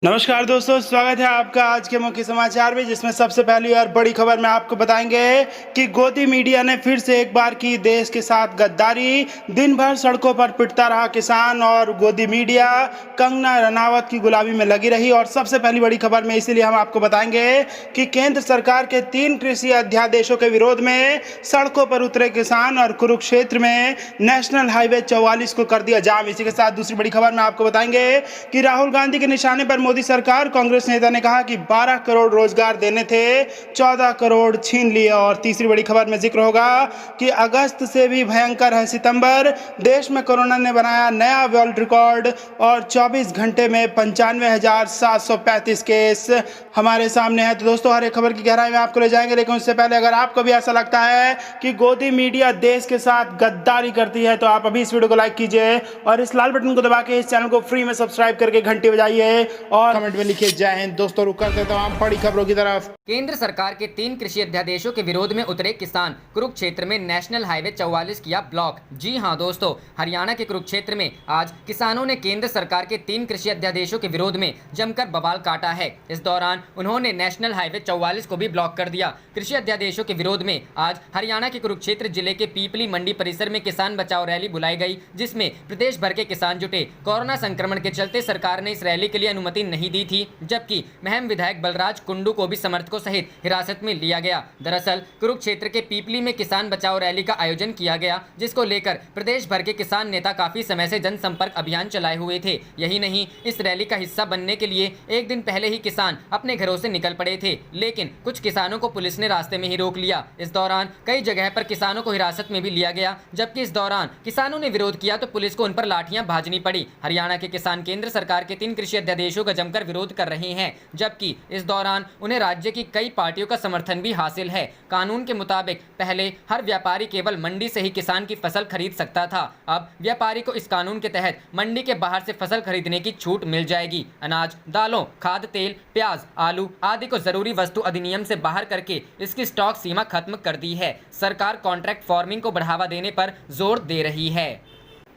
नमस्कार दोस्तों, स्वागत है आपका आज के मुख्य समाचार में, जिसमें सबसे पहली और बड़ी खबर में आपको बताएंगे कि गोदी मीडिया ने फिर से एक बार की देश के साथ गद्दारी। दिन भर सड़कों पर पिटता रहा किसान और गोदी मीडिया कंगना रनावत की गुलामी में लगी रही। और सबसे पहली बड़ी खबर में इसीलिए हम आपको बताएंगे कि केंद्र सरकार के 3 कृषि अध्यादेशों के विरोध में सड़कों पर उतरे किसान और कुरुक्षेत्र में नेशनल हाईवे 44 को कर दिया जाम। इसी के साथ दूसरी बड़ी खबर में आपको बताएंगे कि राहुल गांधी के निशाने पर मोदी सरकार। कांग्रेस नेता ने कहा कि 12 करोड़ रोजगार देने थे, 14 करोड़ छीन लिए। और तीसरी बड़ी खबर में जिक्र होगा कि अगस्त से भी भयंकर है सितंबर। देश में कोरोना ने बनाया नया वर्ल्ड रिकॉर्ड और 24 घंटे में 95,735 केस हमारे सामने है। तो दोस्तों, हर एक खबर की गहराई में आपको ले जाएंगे, लेकिन उससे पहले अगर आपको भी ऐसा लगता है कि गोदी मीडिया देश के साथ गद्दारी करती है तो आप अभी इस वीडियो को लाइक कीजिए और इस लाल बटन को दबा के इस चैनल को फ्री में सब्सक्राइब करके घंटी बजाइए और कमेंट में लिखिए जय हिंद। दोस्तों, रुक करते तमाम बड़ी खबरों की तरफ। केंद्र सरकार के 3 कृषि अध्यादेशों के विरोध में उतरे किसान। कुरुक्षेत्र में नेशनल हाईवे 44 किया ब्लॉक। जी हां दोस्तों, हरियाणा के कुरुक्षेत्र में आज किसानों ने केंद्र सरकार के 3 कृषि अध्यादेशों के विरोध में जमकर बवाल काटा है। इस दौरान उन्होंने नेशनल हाईवे 44 को भी ब्लॉक कर दिया। कृषि अध्यादेशों के विरोध में आज हरियाणा के कुरुक्षेत्र जिले के पीपली मंडी परिसर में किसान बचाओ रैली बुलाई गई, जिसमें प्रदेश भर के किसान जुटे। कोरोना संक्रमण के चलते सरकार ने इस रैली के लिए अनुमति नहीं दी थी, जबकि महम विधायक बलराज कुंडू को भी समर्थकों सहित हिरासत में लिया गया। दरअसल कुरुक्षेत्र के पीपली में किसान बचाओ रैली का आयोजन किया गया, जिसको लेकर प्रदेश भर के किसान नेता काफी समय से जनसंपर्क अभियान चलाए हुए थे। यही नहीं, इस रैली का हिस्सा बनने के लिए एक दिन पहले ही किसान अपने घरों से निकल पड़े थे, लेकिन कुछ किसानों को पुलिस ने रास्ते में ही रोक लिया। इस दौरान कई जगह पर किसानों को हिरासत में भी लिया गया, जबकि इस दौरान किसानों ने विरोध किया तो पुलिस को उन पर लाठियां भाजनी पड़ी। हरियाणा के किसान केंद्र सरकार के 3 कृषि अध्यादेशों का जमकर विरोध कर रहे हैं, जबकि इस दौरान उन्हें राज्य की कई पार्टियों का समर्थन भी हासिल है। कानून के मुताबिक पहले हर व्यापारी केवल मंडी से ही किसान की फसल खरीद सकता था। अब व्यापारी को इस कानून के तहत मंडी के बाहर से फसल खरीदने की छूट मिल जाएगी। अनाज, दालों, खाद्य तेल, प्याज, आलू आदि को जरूरी वस्तु अधिनियम से बाहर करके इसकी स्टॉक सीमा खत्म कर दी है। सरकार कॉन्ट्रैक्ट फार्मिंग को बढ़ावा देने पर जोर दे रही है।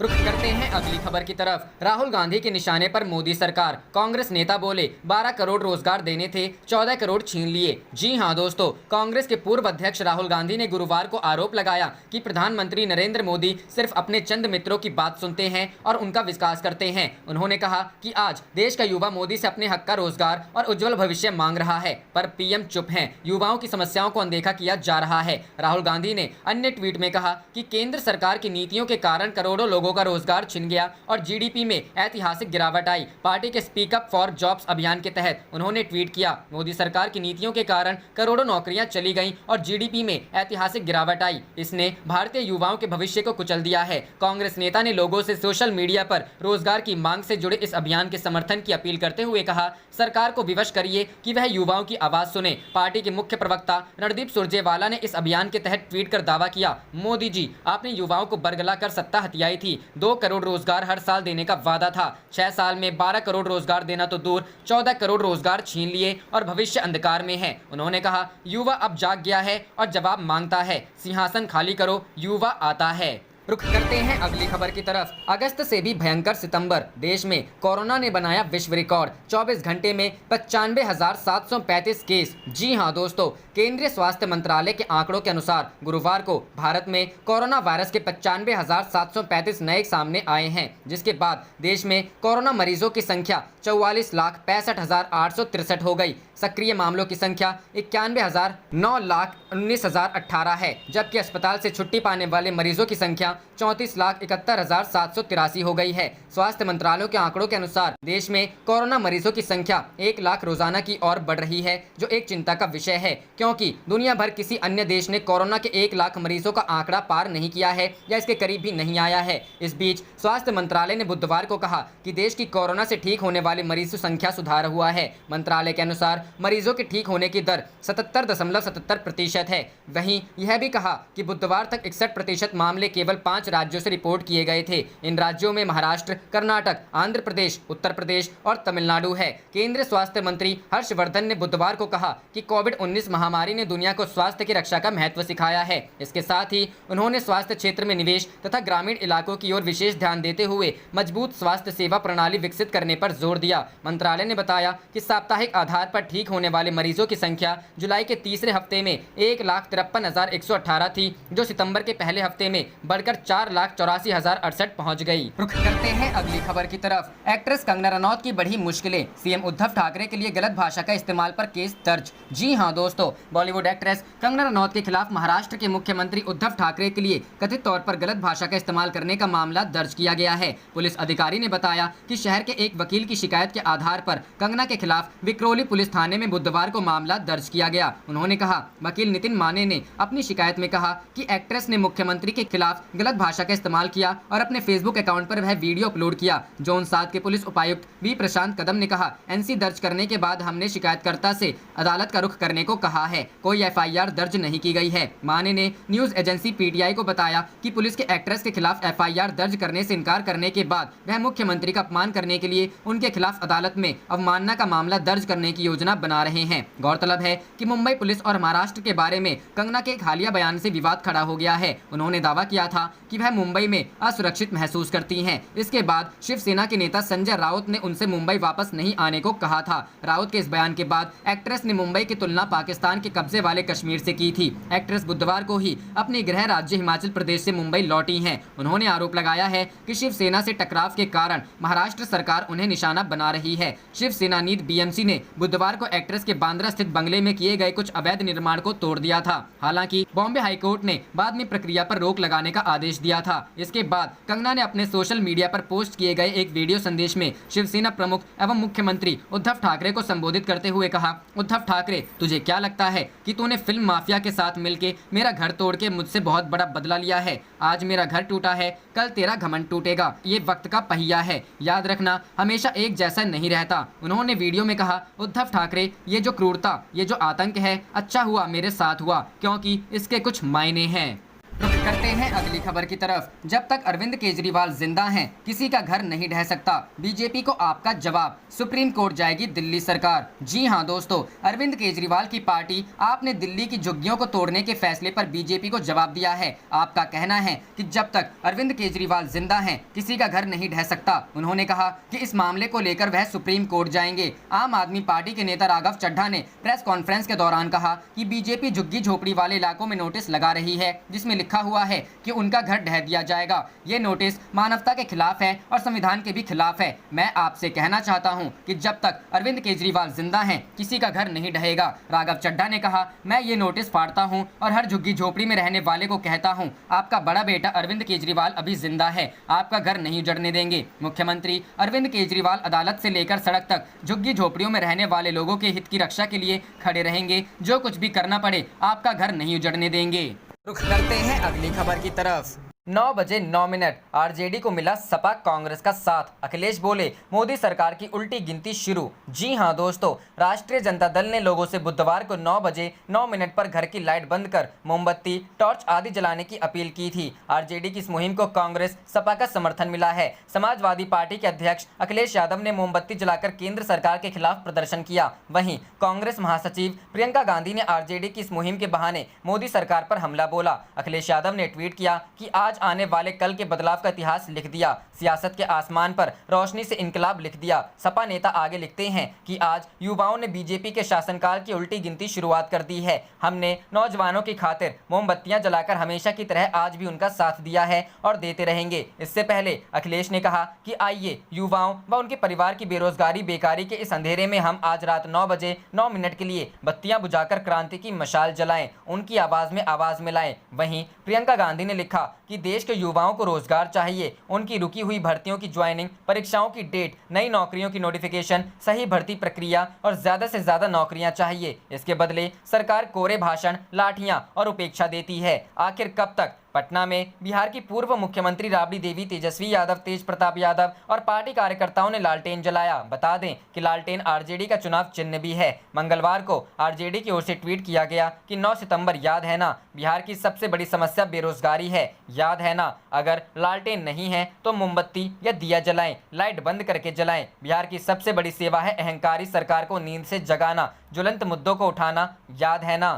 रुख करते हैं अगली खबर की तरफ। राहुल गांधी के निशाने पर मोदी सरकार। कांग्रेस नेता बोले 12 करोड़ रोजगार देने थे, 14 करोड़ छीन लिए। जी हां दोस्तों, कांग्रेस के पूर्व अध्यक्ष राहुल गांधी ने गुरुवार को आरोप लगाया कि प्रधानमंत्री नरेंद्र मोदी सिर्फ अपने चंद मित्रों की बात सुनते हैं और उनका विकास करते हैं। उन्होंने कहा कि आज देश का युवा मोदी से अपने हक का रोजगार और उज्जवल भविष्य मांग रहा है, पर पीएम चुप हैं। युवाओं की समस्याओं को अनदेखा किया जा रहा है। राहुल गांधी ने अन्य ट्वीट में कहा कि केंद्र सरकार की नीतियों के कारण करोड़ों लोगों का रोजगार छिन गया और जीडीपी में ऐतिहासिक गिरावट आई। पार्टी के स्पीक अप फॉर जॉब्स अभियान के तहत उन्होंने ट्वीट किया, मोदी सरकार की नीतियों के कारण करोड़ों नौकरियां चली गईं और जीडीपी में ऐतिहासिक गिरावट आई। इसने भारतीय युवाओं के भविष्य को कुचल दिया है। कांग्रेस नेता ने लोगों से सोशल मीडिया पर रोजगार की मांग से जुड़े इस अभियान के समर्थन की अपील करते हुए कहा, सरकार को विवश करिए कि वह युवाओं की आवाज सुने। पार्टी के मुख्य प्रवक्ता रणदीप सुरजेवाला ने इस अभियान के तहत ट्वीट कर दावा किया, मोदी जी, आपने युवाओं को बरगला कर सत्ता हथियाई थी। 2 करोड़ रोजगार हर साल देने का वादा था। 6 साल में 12 करोड़ रोजगार देना तो दूर, 14 करोड़ रोजगार छीन लिए और भविष्य अंधकार में है। उन्होंने कहा, युवा अब जाग गया है और जवाब मांगता है। सिंहासन खाली करो, युवा आता है। रुख करते हैं अगली खबर की तरफ। अगस्त से भी भयंकर सितंबर। देश में कोरोना ने बनाया विश्व रिकॉर्ड। 24 घंटे में 95,735 केस। जी हां दोस्तों, केंद्रीय स्वास्थ्य मंत्रालय के आंकड़ों के अनुसार गुरुवार को भारत में कोरोना वायरस के 95,735 नए सामने आए हैं, जिसके बाद देश में कोरोना मरीजों की संख्या 44,65,863 हो गई। सक्रिय मामलों की संख्या 91,919,018 है, जबकि अस्पताल से छुट्टी पाने वाले मरीजों की संख्या 34,71,783 हो गई है। स्वास्थ्य मंत्रालय के आंकड़ों के अनुसार देश में कोरोना मरीजों की संख्या 1 लाख रोजाना की ओर बढ़ रही है, जो एक चिंता का विषय है, क्योंकि दुनिया भर किसी अन्य देश ने कोरोना के 1 लाख मरीजों का आंकड़ा पार नहीं किया है या इसके करीब भी नहीं आया है। इस बीच स्वास्थ्य मंत्रालय ने बुधवार को कहा कि देश की कोरोना से ठीक होने वाले मरीजों की संख्या सुधार हुआ है। मंत्रालय के अनुसार मरीजों के ठीक होने की दर 77.77% है। वहीं यह भी कहा कि बुधवार तक 61% मामले केवल केवल 5 राज्यों से रिपोर्ट किए गए थे। इन राज्यों में महाराष्ट्र, कर्नाटक, आंध्र प्रदेश, उत्तर प्रदेश और तमिलनाडु है। केंद्रीय स्वास्थ्य मंत्री हर्षवर्धन ने बुधवार को कहा कि कोविड-19 महामारी ने दुनिया को स्वास्थ्य की रक्षा का महत्व सिखाया है। इसके साथ ही उन्होंने स्वास्थ्य क्षेत्र में निवेश तथा ग्रामीण इलाकों की ओर विशेष ध्यान देते हुए मजबूत स्वास्थ्य सेवा प्रणाली विकसित करने पर जोर दिया। मंत्रालय ने बताया कि साप्ताहिक आधार पर ठीक होने वाले मरीजों की संख्या जुलाई के तीसरे हफ्ते में 1,53,118 थी, जो सितंबर के पहले हफ्ते में बढ़कर 4,84,068 पहुंच गई। रुख करते हैं अगली खबर की तरफ। एक्ट्रेस कंगना रनौत की बढ़ी मुश्किलें, सीएम उद्धव ठाकरे के लिए गलत भाषा का इस्तेमाल पर केस दर्ज। जी हां दोस्तों, बॉलीवुड एक्ट्रेस कंगना रनौत के खिलाफ महाराष्ट्र के मुख्यमंत्री उद्धव ठाकरे के लिए कथित तौर पर गलत भाषा का इस्तेमाल करने का मामला दर्ज किया गया है। पुलिस अधिकारी ने बताया कि शहर के एक वकील की शिकायत के आधार पर कंगना के खिलाफ विक्रोली पुलिस थाने में बुधवार को मामला दर्ज किया गया। उन्होंने कहा, वकील नितिन माने ने अपनी शिकायत में कहा कि एक्ट्रेस ने मुख्यमंत्री के खिलाफ गलत भाषा का इस्तेमाल किया और अपने फेसबुक अकाउंट पर वह वीडियो अपलोड किया। जोन 7 के पुलिस उपायुक्त वी प्रशांत कदम ने कहा, एनसी दर्ज करने के बाद हमने शिकायतकर्ता से अदालत का रुख करने को कहा है। कोई एफआईआर दर्ज नहीं की गई है। माने ने न्यूज एजेंसी पीटीआई को बताया कि पुलिस के एक्ट्रेस के खिलाफ एफआईआर दर्ज करने से इनकार करने के बाद वह मुख्यमंत्री का अपमान करने के लिए उनके खिलाफ अदालत में अवमानना का मामला दर्ज करने की योजना बना रहे हैं। गौरतलब है कि मुंबई पुलिस और महाराष्ट्र के बारे में कंगना के एक हालिया बयान से विवाद खड़ा हो गया है। उन्होंने दावा किया था कि वह मुंबई में असुरक्षित महसूस करती हैं। इसके बाद शिवसेना के नेता संजय राउत ने उनसे मुंबई वापस नहीं आने को कहा था। राउत के इस बयान के बाद एक्ट्रेस ने मुंबई की तुलना पाकिस्तान के कब्जे वाले कश्मीर से की थी। एक्ट्रेस बुधवार को ही अपने गृह राज्य हिमाचल प्रदेश से मुंबई लौटी हैं। उन्होंने आरोप लगाया है कि शिवसेना से टकराव के कारण महाराष्ट्र सरकार उन्हें निशाना बना रही है। शिवसेना नीत बीएमसी ने बुधवार को एक्ट्रेस के बांद्रा स्थित बंगले में किए गए कुछ अवैध निर्माण को तोड़ दिया था। हालांकि बॉम्बे हाईकोर्ट ने बाद में प्रक्रिया पर रोक लगाने का आदेश दिया था। इसके बाद कंगना ने अपने सोशल मीडिया पर पोस्ट किए गए एक वीडियो संदेश में शिवसेना प्रमुख एवं मुख्यमंत्री उद्धव ठाकरे को संबोधित करते हुए कहा, उद्धव ठाकरे, तुझे क्या लगता है कि तूने फिल्म माफिया के साथ मिलके मेरा घर तोड़ के मुझसे बहुत बड़ा बदला लिया है। आज मेरा घर टूटा है, कल तेरा घमंड टूटेगा। ये वक्त का पहिया है, याद रखना, हमेशा एक जैसा नहीं रहता। उन्होंने वीडियो में कहा, उद्धव ठाकरे, ये जो क्रूरता, ये जो आतंक है, अच्छा हुआ मेरे साथ हुआ, क्योंकि इसके कुछ मायने हैं। रुख करते हैं अगली खबर की तरफ। जब तक अरविंद केजरीवाल जिंदा हैं, किसी का घर नहीं ढह सकता। बीजेपी को आपका जवाब, सुप्रीम कोर्ट जाएगी दिल्ली सरकार। जी हां दोस्तों, अरविंद केजरीवाल की पार्टी आप ने दिल्ली की झुग्गियों को तोड़ने के फैसले पर बीजेपी को जवाब दिया है। आपका कहना है कि जब तक अरविंद केजरीवाल जिंदा हैं, किसी का घर नहीं ढह सकता। उन्होंने कहा कि इस मामले को लेकर वह सुप्रीम कोर्ट जाएंगे। आम आदमी पार्टी के नेता राघव चड्ढा ने प्रेस कॉन्फ्रेंस के दौरान कहा कि बीजेपी झुग्गी झोपड़ी वाले इलाकों में नोटिस लगा रही है, जिसमें लिखा हुआ है कि उनका घर ढह दिया जाएगा। ये नोटिस मानवता के खिलाफ है और संविधान के भी खिलाफ है। मैं आपसे कहना चाहता हूं कि जब तक अरविंद केजरीवाल जिंदा हैं, किसी का घर नहीं ढहेगा। राघव चड्ढा ने कहा, मैं ये नोटिस फाड़ता हूं और हर झुग्गी झोपड़ी में रहने वाले को कहता हूं, आपका बड़ा बेटा अरविंद केजरीवाल अभी जिंदा है, आपका घर नहीं उजड़ने देंगे। मुख्यमंत्री अरविंद केजरीवाल अदालत से लेकर सड़क तक झुग्गी झोपड़ियों में रहने वाले लोगों के हित की रक्षा के लिए खड़े रहेंगे। जो कुछ भी करना पड़े, आपका घर नहीं उजड़ने देंगे। रुख करते हैं अगली खबर की तरफ। 9 बजे 9 मिनट आरजेडी को मिला सपा कांग्रेस का साथ। अखिलेश बोले, मोदी सरकार की उल्टी गिनती शुरू। जी हां दोस्तों, राष्ट्रीय जनता दल ने लोगों से बुधवार को 9 बजे 9 मिनट पर घर की लाइट बंद कर मोमबत्ती, टॉर्च आदि जलाने की अपील की थी। आरजेडी की इस मुहिम को कांग्रेस, सपा का समर्थन मिला है। समाजवादी पार्टी के अध्यक्ष अखिलेश यादव ने मोमबत्ती जलाकर केंद्र सरकार के खिलाफ प्रदर्शन किया। वहीं कांग्रेस महासचिव प्रियंका गांधी ने आरजेडी की इस मुहिम के बहाने मोदी सरकार पर हमला बोला। अखिलेश यादव ने ट्वीट किया कि आज आने वाले कल के बदलाव का इतिहास लिख दिया, सियासत के आसमान पर रोशनी से इनकलाब लिख दिया। सपा नेता आगे लिखते हैं कि आज युवाओं ने बीजेपी के शासनकाल की उल्टी गिनती शुरुआत कर दी है। हमने नौजवानों की खातिर मोमबत्तियां जलाकर हमेशा की तरह आज भी उनका साथ दिया है और देते रहेंगे। इससे पहले अखिलेश ने कहा कि आइए युवाओं व उनके परिवार की बेरोजगारी बेकारी के इस अंधेरे में हम आज रात 9 बजे 9 मिनट के लिए बत्तियां बुझाकर क्रांति की मशाल जलाएं, उनकी आवाज में आवाज मिलाएं। वहीं प्रियंका गांधी ने लिखा कि देश के युवाओं को रोजगार चाहिए, उनकी रुकी हुई भर्तियों की ज्वाइनिंग, परीक्षाओं की डेट, नई नौकरियों की नोटिफिकेशन, सही भर्ती प्रक्रिया और ज्यादा से ज्यादा नौकरियां चाहिए। इसके बदले सरकार कोरे भाषण, लाठियां और उपेक्षा देती है। आखिर कब तक पटना में बिहार की पूर्व मुख्यमंत्री राबड़ी देवी, तेजस्वी यादव, तेज प्रताप यादव और पार्टी कार्यकर्ताओं ने लालटेन जलाया। बता दें कि लालटेन आरजेडी का चुनाव चिन्ह भी है। मंगलवार को आरजेडी की ओर से ट्वीट किया गया कि 9 सितंबर याद है ना, बिहार की सबसे बड़ी समस्या बेरोजगारी है, याद है ना, अगर लालटेन नहीं है तो मोमबत्ती या दिया जलाएं, लाइट बंद करके जलाएं। बिहार की सबसे बड़ी सेवा है अहंकारी सरकार को नींद से जगाना, ज्वलंत मुद्दों को उठाना, याद है ना।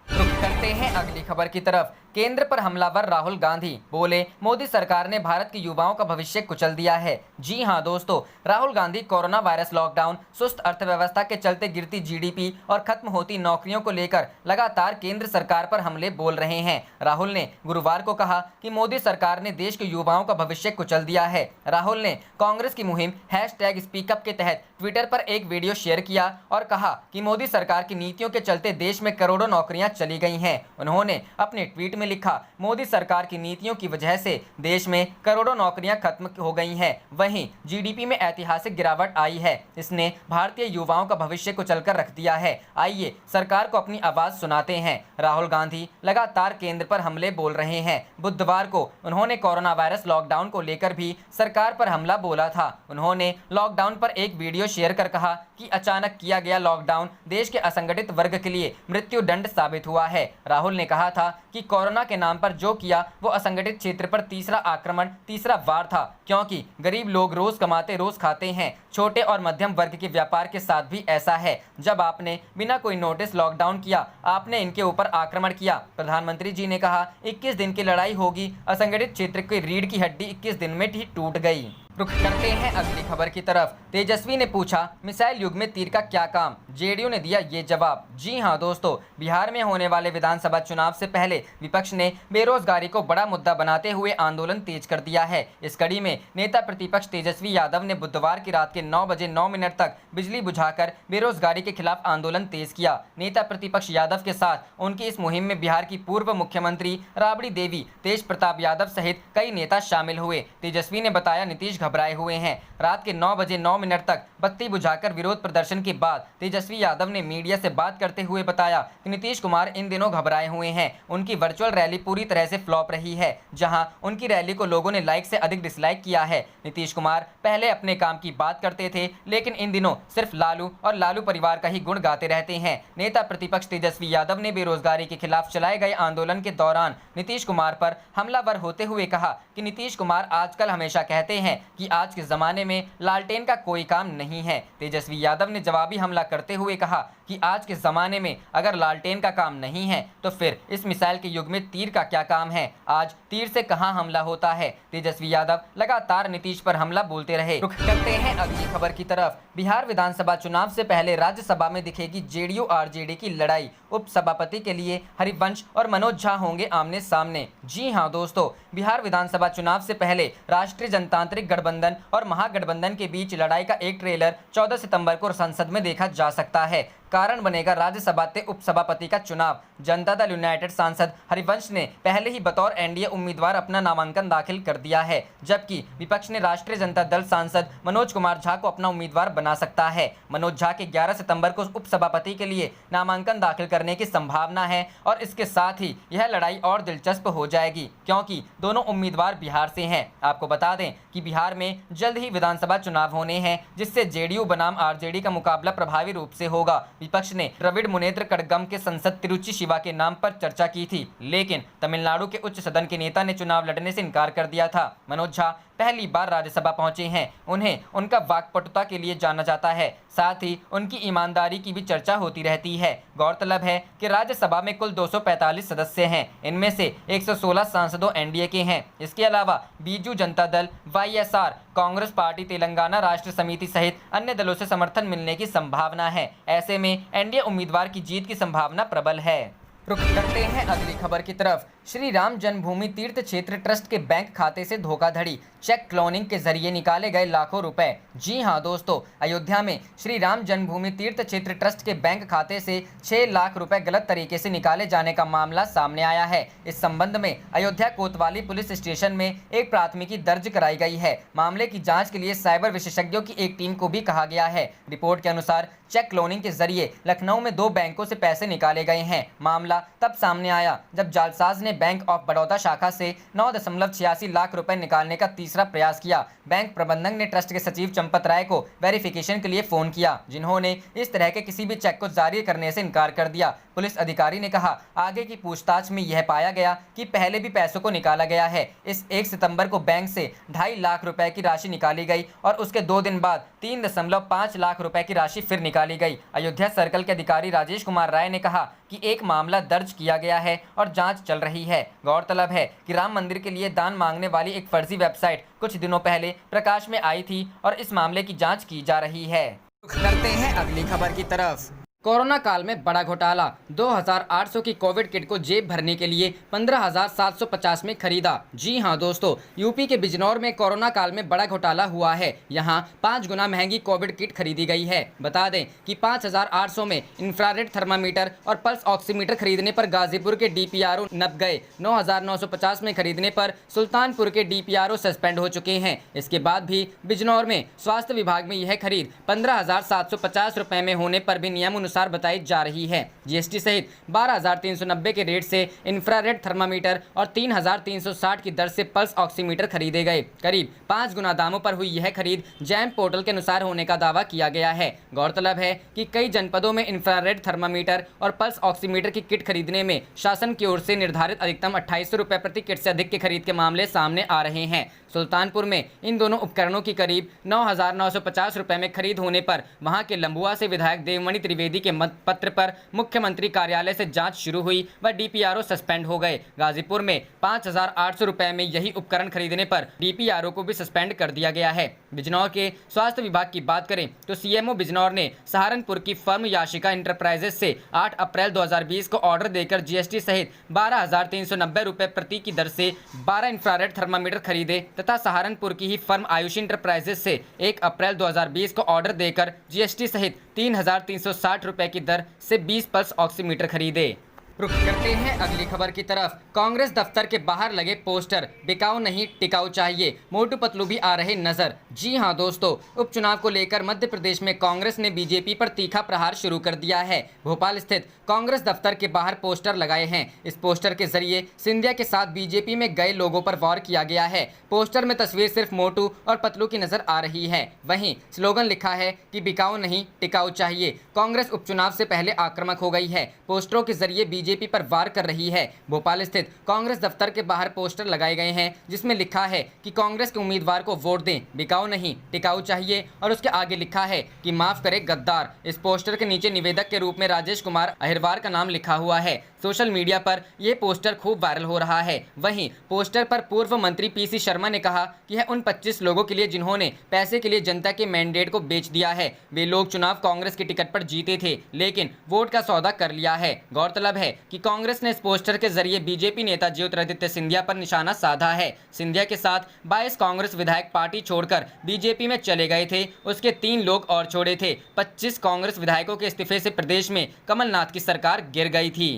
रुख करते हैं अगली खबर की तरफ। केंद्र पर हमलावर राहुल गांधी बोले, मोदी सरकार ने भारत के युवाओं का भविष्य कुचल दिया है। जी हां दोस्तों, Rahul Gandhi corona virus, lockdown, सुस्त अर्थव्यवस्था के चलते गिरती जीडीपी और खत्म होती नौकरियों को लेकर लगातार केंद्र सरकार पर हमले बोल रहे हैं। राहुल ने गुरुवार को कहा कि मोदी सरकार ने देश के युवाओं का भविष्य कुचल दिया है। राहुल ने कांग्रेस की मुहिम #स्पीकअप के तहत ट्विटर पर एक वीडियो शेयर किया और कहा कि मोदी सरकार की नीतियों के चलते देश में करोड़ों नौकरियां चली गई हैं। उन्होंने अपने ट्वीट में लिखा, मोदी सरकार की नीतियों की वजह से देश में करोड़ों नौकरियां खत्म हो गई हैं। वहीं जीडीपी में ऐतिहासिक गिरावट आई है। इसने भारतीय युवाओं का भविष्य कुचलकर रख दिया है। आइए सरकार को अपनी आवाज सुनाते हैं। राहुल गांधी लगातार केंद्र पर हमले बोल रहे हैं। बुधवार को उन्होंने कोरोना वायरस, लॉकडाउन को लेकर भी सरकार पर हमला बोला था। उन्होंने लॉकडाउन पर एक वीडियो शेयर कर कहा कि अचानक किया गया लॉकडाउन देश के असंगठित वर्ग के लिए मृत्यु दंड साबित हुआ है। राहुल ने कहा था कि कोरोना के नाम पर जो किया वो असंगठित क्षेत्र पर तीसरा आक्रमण, तीसरा वार था, क्योंकि गरीब लोग रोज कमाते रोज खाते हैं। छोटे और मध्यम वर्ग के व्यापार के साथ भी ऐसा है। जब आपने बिना कोई नोटिस लॉकडाउन किया, आपने इनके ऊपर आक्रमण किया। प्रधानमंत्री जी ने कहा 21 दिन की लड़ाई होगी, असंगठित क्षेत्र की रीढ़ की हड्डी 21 दिन में ही टूट गई। रुख करते हैं अगली खबर की तरफ। तेजस्वी ने पूछा, मिसाइल युग में तीर का क्या काम, जेडीयू ने दिया ये जवाब। जी हां दोस्तों, बिहार में होने वाले विधानसभा चुनाव से पहले विपक्ष ने बेरोजगारी को बड़ा मुद्दा बनाते हुए आंदोलन तेज कर दिया है। इस कड़ी में नेता प्रतिपक्ष तेजस्वी यादव ने बुधवार की रात के 9 बजे 9 मिनट तक बिजली बुझाकर बेरोजगारी के खिलाफ आंदोलन तेज किया। नेता प्रतिपक्ष यादव के साथ उनकी इस मुहिम में बिहार की पूर्व मुख्यमंत्री राबड़ी देवी, तेज प्रताप यादव सहित कई नेता शामिल हुए। तेजस्वी ने बताया, नीतीश घबराए हुए हैं। रात के 9 बजे 9 मिनट तक बत्ती बुझाकर विरोध प्रदर्शन के बाद तेजस्वी यादव ने मीडिया से बात करते हुए बताया कि नीतीश कुमार इन दिनों घबराए हुए हैं। उनकी वर्चुअल रैली पूरी तरह से फ्लॉप रही है, जहां उनकी रैली को लोगों ने लाइक से अधिक डिसलाइक किया है। नीतीश कुमार पहले अपने काम की बात करते थे, लेकिन इन दिनों सिर्फ लालू और लालू परिवार का ही गुण गाते रहते हैं। नेता प्रतिपक्ष तेजस्वी यादव ने बेरोजगारी के खिलाफ चलाए गए आंदोलन के दौरान नीतीश कुमार पर हमलावर होते हुए कहा कि नीतीश कुमार आजकल हमेशा कहते हैं कि आज के जमाने में लालटेन का कोई काम नहीं है। तेजस्वी यादव ने जवाबी हमला करते हुए कहा कि आज के जमाने में अगर लालटेन का काम नहीं है तो फिर इस मिसाइल के युग में तीर का क्या काम है। आज तीर से कहां हमला होता है। तेजस्वी यादव लगातार नीतीश पर हमला बोलते रहे। रुख करते हैं अगली खबर की तरफ। बिहार विधानसभा चुनाव से पहले राज्यसभा में दिखेगी जेडीयू आरजेडी की लड़ाई। उपसभापति के लिए हरिवंश और मनोज झा होंगे आमने सामने। जी हां दोस्तों, बिहार विधानसभा चुनाव से पहले राष्ट्रीय जनतांत्रिक गठबंधन और महागठबंधन के बीच लड़ाई का एक ट्रेलर 14 सितंबर को संसद में देखा जा सकता है। कारण बनेगा राज्यसभा के उपसभापति का चुनाव। जनता दल यूनाइटेड सांसद हरिवंश ने पहले ही बतौर एनडीए उम्मीदवार अपना नामांकन दाखिल कर दिया है, जबकि विपक्ष ने राष्ट्रीय जनता दल सांसद मनोज कुमार झा को अपना उम्मीदवार बना सकता है। मनोज झा के 11 सितंबर को उपसभापति के लिए नामांकन दाखिल करने की संभावना है और इसके साथ ही यह लड़ाई और दिलचस्प हो जाएगी, क्योंकि दोनों उम्मीदवार बिहार से हैं। आपको बता दें कि बिहार में जल्द ही विधानसभा चुनाव होने हैं, जिससे जेडीयू बनाम आरजेडी का मुकाबला प्रभावी रूप से होगा। विपक्ष ने द्रविड़ मुनेत्र कड़गम के सांसद तिरुचि शिवा के नाम पर चर्चा की थी, लेकिन तमिलनाडु के उच्च सदन के नेता ने चुनाव लड़ने से इनकार कर दिया था। मनोज झा पहली बार राज्यसभा पहुंचे हैं। उन्हें उनका वाक्पटुता के लिए जाना जाता है, साथ ही उनकी ईमानदारी की भी चर्चा होती रहती है। गौरतलब है कि राज्यसभा में कुल 245 सदस्य हैं। इनमें से 116 सांसदों एनडीए के हैं। इसके अलावा बीजू जनता दल, वाईएसआर, कांग्रेस पार्टी, तेलंगाना राष्ट्र समिति सहित अन्य दलों से समर्थन मिलने की संभावना है। ऐसे में एनडीए उम्मीदवार की जीत की संभावना प्रबल है। रुख करते हैं अगली खबर की तरफ। श्री राम जन्मभूमि तीर्थ क्षेत्र ट्रस्ट के बैंक खाते से धोखाधड़ी, चेक क्लोनिंग के जरिए निकाले गए लाखों रुपए। जी हां दोस्तों, अयोध्या में श्री राम जन्मभूमि तीर्थ क्षेत्र ट्रस्ट के बैंक खाते से 6 लाख रुपए गलत तरीके से निकाले जाने का मामला सामने आया है। इस संबंध में अयोध्या कोतवाली पुलिस स्टेशन में एक प्राथमिकी दर्ज कराई गई है। मामले की जाँच के लिए साइबर विशेषज्ञों की एक टीम को भी कहा गया है। रिपोर्ट के अनुसार चेक क्लोनिंग के जरिए लखनऊ में 2 बैंकों से पैसे निकाले गए हैं। मामला तब सामने आया जब जालसाज ने बैंक ऑफ बड़ौदा शाखा से 9.86 लाख रुपए निकालने का तीसरा प्रयास किया। बैंक प्रबंधक ने ट्रस्ट के सचिव चंपत राय को वेरिफिकेशन के लिए फोन किया, जिन्होंने इस तरह के किसी भी चेक को जारी करने से इनकार कर दिया। पुलिस अधिकारी ने कहा, आगे की पूछताछ में यह पाया गया कि पहले भी पैसों को निकाला गया है। इस 1 सितंबर को बैंक से 2.5 लाख रुपए की राशि निकाली गई और उसके 2 दिन बाद 3.5 लाख रुपए की राशि फिर निकाली गई। अयोध्या सर्कल के अधिकारी राजेश कुमार राय ने कहा कि एक मामला दर्ज किया गया है और जांच चल रही है। गौरतलब है कि राम मंदिर के लिए दान मांगने वाली एक फर्जी वेबसाइट कुछ दिनों पहले प्रकाश में आई थी और इस मामले की जांच की जा रही है। करते हैं अगली खबर की तरफ। कोरोना काल में बड़ा घोटाला, 2800 की कोविड किट को जेब भरने के लिए 15,750 में खरीदा। जी हां दोस्तों, यूपी के बिजनौर में कोरोना काल में बड़ा घोटाला हुआ है। यहां 5 गुना महंगी कोविड किट खरीदी गई है। बता दें कि 5,800 में इंफ्रारेड थर्मामीटर और पल्स ऑक्सीमीटर खरीदने पर गाजीपुर के डीपीआरओ नप गए। 9,950 में खरीदने पर सुल्तानपुर के डीपीआरओ सस्पेंड हो चुके हैं। इसके बाद भी बिजनौर में स्वास्थ्य विभाग में यह खरीद 15,750 रुपए में होने पर भी नियम अनुसार बताई जा रही है। जीएसटी सहित 12,390 के रेट से इंफ्रारेड थर्मामीटर और 3,360 की दर से पल्स ऑक्सीमीटर खरीदे गए। करीब 5 गुना दामों पर हुई यह खरीद जैम पोर्टल के अनुसार होने का दावा किया गया है। गौरतलब है कि कई जनपदों में इंफ्रारेड थर्मामीटर और पल्स ऑक्सीमीटर की किट खरीदने में शासन की ओर से निर्धारित अधिकतम 2800 रुपए प्रति किट से अधिक की खरीद के मामले सामने आ रहे हैं। सुल्तानपुर में इन दोनों उपकरणों की करीब 9,950 रुपए में खरीद होने पर वहां के लंबुआ से विधायक देवमणि त्रिवेदी के मत पत्र पर मुख्यमंत्री कार्यालय से जांच शुरू हुई व डीपीआरओ सस्पेंड हो गए। गाजीपुर में 5,800 रुपए में यही उपकरण खरीदने पर डीपीआरओ को भी सस्पेंड कर दिया गया है। बिजनौर के स्वास्थ्य विभाग की बात करें तो सीएमओ बिजनौर ने सहारनपुर की फर्म याशिका इंटरप्राइजेस से 8 अप्रैल 2020 को ऑर्डर देकर जीएसटी सहित 12,390 रुपए प्रति की दर से 12 इंफ्रारेड थर्मामीटर खरीदे तथा सहारनपुर की ही फर्म आयुषी इंटरप्राइजेस से 1 अप्रैल 2020 को ऑर्डर देकर जीएसटी सहित 3,360 रुपए की दर से 20 पल्स ऑक्सीमीटर खरीदे। रुक करते हैं अगली खबर की तरफ। कांग्रेस दफ्तर के बाहर लगे पोस्टर, बिकाऊ नहीं टिकाऊ चाहिए, मोटू पतलू भी आ रहे नजर। जी हां दोस्तों, उपचुनाव को लेकर मध्य प्रदेश में कांग्रेस ने बीजेपी पर तीखा प्रहार शुरू कर दिया है। भोपाल स्थित कांग्रेस दफ्तर के बाहर पोस्टर लगाए हैं। इस पोस्टर के जरिए सिंधिया के साथ बीजेपी में गए लोगों पर वार किया गया है। पोस्टर में तस्वीर सिर्फ मोटू और पतलू की नजर आ रही है। वहीं स्लोगन लिखा है कि बिकाऊ नहीं टिकाऊ चाहिए। कांग्रेस उपचुनाव से पहले आक्रामक हो गई है, पोस्टरों के जरिए बीजेपी पर वार कर रही है। भोपाल स्थित कांग्रेस दफ्तर के बाहर पोस्टर लगाए गए हैं जिसमें लिखा है कि कांग्रेस के उम्मीदवार को वोट दें, बिकाऊ नहीं टिकाऊ चाहिए, और उसके आगे लिखा है कि माफ करे गद्दार। इस पोस्टर के नीचे निवेदक के रूप में राजेश कुमार अहिरवार का नाम लिखा हुआ है। सोशल मीडिया पर यह पोस्टर खूब वायरल हो रहा है। वहीं पोस्टर पर पूर्व मंत्री पीसी शर्मा ने कहा कि यह उन 25 लोगों के लिए जिन्होंने पैसे के लिए जनता के मैंडेट को बेच दिया है। वे लोग चुनाव कांग्रेस के टिकट पर जीते थे लेकिन वोट का सौदा कर लिया है। गौरतलब है कि कांग्रेस ने इस पोस्टर के जरिए बीजेपी नेता ज्योतिरादित्य सिंधिया पर निशाना साधा है। सिंधिया के साथ 22 कांग्रेस विधायक पार्टी छोड़कर बीजेपी में चले गए थे। उसके 3 लोग और छोड़े थे। 25 कांग्रेस विधायकों के इस्तीफे से प्रदेश में कमलनाथ की सरकार गिर गई थी।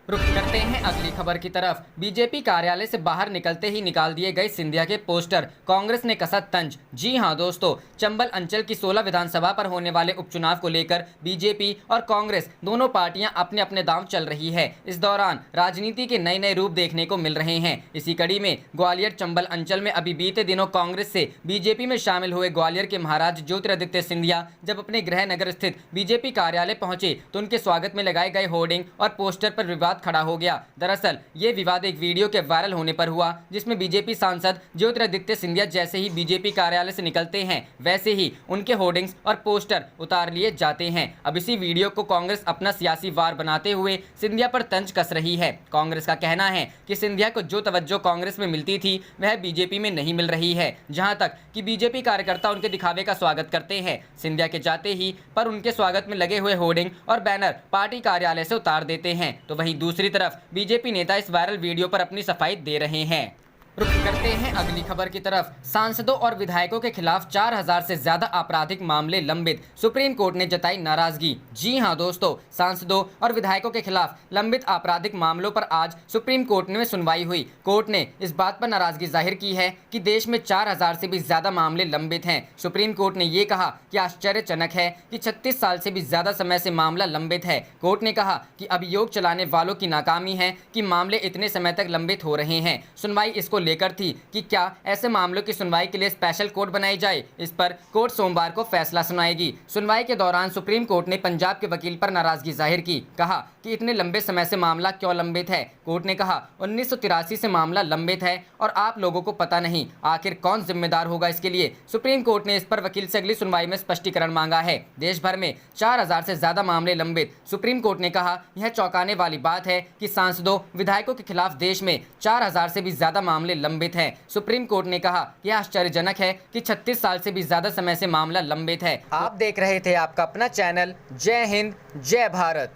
रुक करते हैं अगली खबर की तरफ। बीजेपी कार्यालय से बाहर निकलते ही निकाल दिए गए सिंधिया के पोस्टर, कांग्रेस ने कसा तंज। जी हां दोस्तों, चंबल अंचल की 16 विधानसभा पर होने वाले उपचुनाव को लेकर बीजेपी और कांग्रेस दोनों पार्टियां अपने अपने दांव चल रही है। इस दौरान राजनीति के नए नए रूप देखने को मिल रहे हैं। इसी कड़ी में ग्वालियर चंबल अंचल में अभी बीते दिनों कांग्रेस से बीजेपी में शामिल हुए ग्वालियर के महाराज ज्योतिरादित्य सिंधिया जब अपने गृह नगर स्थित बीजेपी कार्यालय पहुंचे तो उनके स्वागत में लगाए गए होर्डिंग और पोस्टर पर विवाद खड़ा हो गया। दरअसल ये विवाद एक वीडियो के वायरल होने पर हुआ जिसमें बीजेपी सांसद ज्योतिरादित्य सिंधिया जैसे ही बीजेपी कार्यालय से निकलते हैं वैसे ही उनके होर्डिंग्स और पोस्टर उतार लिए जाते हैं। अब इसी वीडियो को कांग्रेस अपना सियासी वार बनाते हुए सिंधिया पर तंज कस रही है। कांग्रेस का कहना है कि सिंधिया को जो तवज्जो कांग्रेस में मिलती थी वह बीजेपी में नहीं मिल रही है। जहां तक कि बीजेपी कार्यकर्ता उनके दिखावे का स्वागत करते हैं, सिंधिया के जाते ही पर उनके स्वागत में लगे हुए होर्डिंग और बैनर पार्टी कार्यालय से उतार देते हैं। तो वहीं दूसरी तरफ बीजेपी नेता इस वायरल वीडियो पर अपनी सफाई दे रहे हैं। रुक करते हैं अगली खबर की तरफ। सांसदों और विधायकों के खिलाफ 4000 से ज्यादा आपराधिक मामले लंबित, सुप्रीम कोर्ट ने जताई नाराजगी। जी हां दोस्तों, सांसदों और विधायकों के खिलाफ लंबित आपराधिक मामलों पर आज सुप्रीम कोर्ट में सुनवाई हुई। कोर्ट ने इस बात पर नाराजगी जाहिर की है कि देश में 4000 से भी ज्यादा मामले लंबित हैं। सुप्रीम कोर्ट ने ये कहा कि आश्चर्यजनक है कि 36 साल से भी ज्यादा समय से मामला लंबित है। कोर्ट ने कहा कि अभियोग चलाने वालों की नाकामी है कि मामले इतने समय तक लंबित हो रहे हैं। सुनवाई इसको लेकर थी कि क्या ऐसे मामलों की सुनवाई के लिए स्पेशल कोर्ट बनाई जाए। इस पर कोर्ट सोमवार को फैसला सुनाएगी। सुनवाई के दौरान सुप्रीम कोर्ट ने पंजाब के वकील पर नाराजगी जाहिर की। कहा कि इतने लंबे समय से मामला क्यों लंबित है। कोर्ट ने कहा 1983 से मामला लंबित है और आप लोगों को पता नहीं, आखिर कौन जिम्मेदार होगा इसके लिए। सुप्रीम कोर्ट ने इस पर वकील से अगली सुनवाई में स्पष्टीकरण मांगा है। देश भर में 4000 से ज्यादा मामले लंबित। सुप्रीम कोर्ट ने कहा यह चौंकाने वाली बात है कि सांसदों विधायकों के खिलाफ देश में 4000 से भी ज्यादा मामले लंबित हैं। सुप्रीम कोर्ट ने कहा यह आश्चर्यजनक है कि 36 साल से भी ज्यादा समय से मामला लंबित है। आप देख रहे थे आपका अपना चैनल जय हिंद जय भारत।